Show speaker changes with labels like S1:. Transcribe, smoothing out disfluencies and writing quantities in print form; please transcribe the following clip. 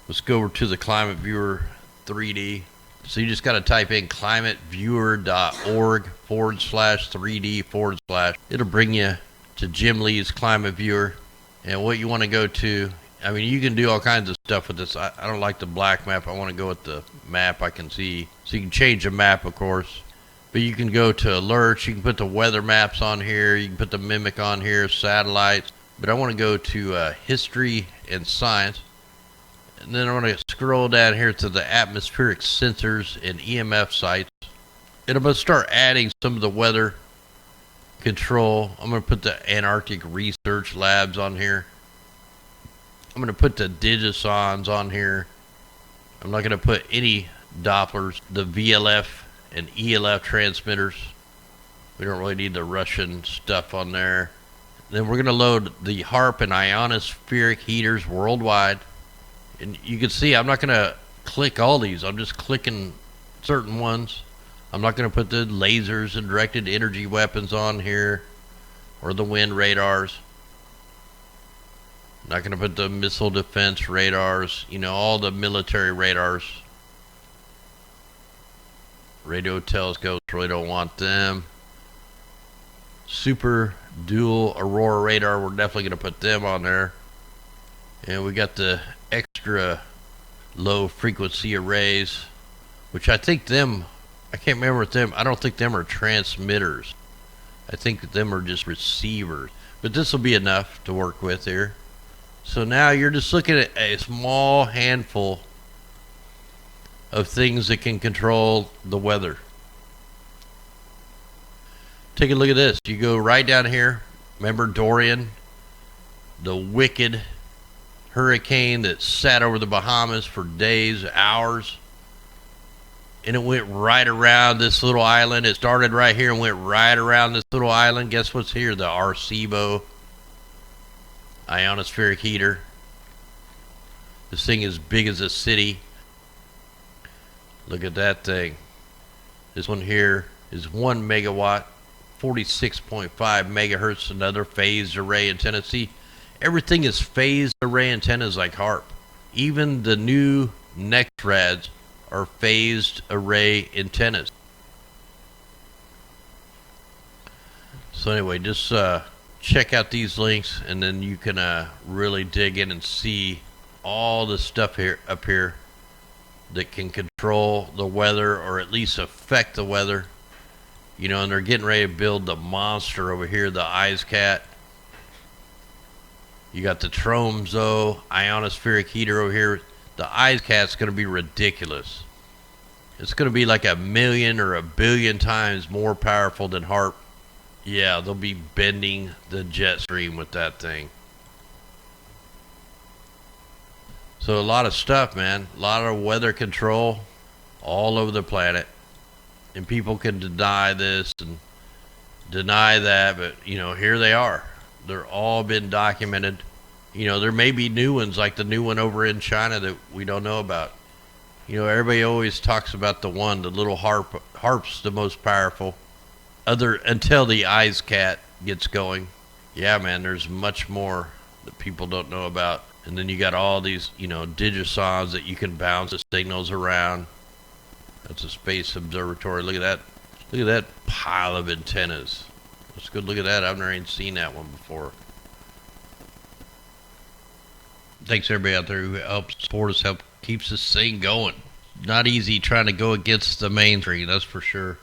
S1: Let's go over to the Climate Viewer 3D. So you just got to type in climateviewer.org/3D/. It'll bring you to Jim Lee's Climate Viewer. And what you want to go to, I mean, you can do all kinds of stuff with this. I don't like the black map. I want to go with the map I can see. So you can change the map, of course. But you can go to alerts. You can put the weather maps on here. You can put the mimic on here, satellites. But I want to go to history and science. And then I want to scroll down here to the atmospheric sensors and EMF sites. And I'm going to start adding some of the weather control. I'm going to put the Antarctic Research Labs on here. I'm going to put the Digisons on here. I'm not going to put any Dopplers, the VLF and ELF transmitters. We don't really need the Russian stuff on there. Then we're going to load the HARP and ionospheric heaters worldwide. And you can see I'm not going to click all these. I'm just clicking certain ones. I'm not going to put the lasers and directed energy weapons on here or the wind radars. I'm not going to put the missile defense radars, you know, all the military radars. Radio telescopes, really don't want them. Super dual aurora radar, we're definitely going to put them on there. And we got the extra low frequency arrays, which I think them, I can't remember with them, I don't think them are transmitters. I think them are just receivers. But this will be enough to work with here. So now you're just looking at a small handful of things that can control the weather. Take a look at this. You go right down here. Remember Dorian, the wicked hurricane that sat over the Bahamas for days, hours, and it went right around this little island. It started right here and went right around this little island. Guess what's here? The Arecibo ionospheric heater. This thing is big as a city. Look at that thing. This one here is 1 megawatt, 46.5 megahertz, another phased array antenna. See, everything is phased array antennas like HARP. Even the new NextRads are phased array antennas. So anyway, just check out these links, and then you can really dig in and see all the stuff here up here that can control the weather, or at least affect the weather. You know, and they're getting ready to build the monster over here, the IceCat. You got the Tromso ionospheric heater over here. The IceCat's going to be ridiculous. It's going to be like 1 million or 1 billion times more powerful than HARP. Yeah, they'll be bending the jet stream with that thing. So a lot of stuff, man. A lot of weather control all over the planet. And people can deny this and deny that, but, you know, here they are. They're all been documented. You know, there may be new ones, like the new one over in China that we don't know about. You know, everybody always talks about the little HARP. HARP's the most powerful. Until the IceCat gets going. Yeah, man, there's much more that people don't know about. And then you got all these, you know, Digisons that you can bounce the signals around. That's a space observatory. Look at that. Look at that pile of antennas. Let's go look at that. I've never even seen that one before. Thanks everybody out there who helps support us, keeps this thing going. Not easy trying to go against the mainstream, that's for sure.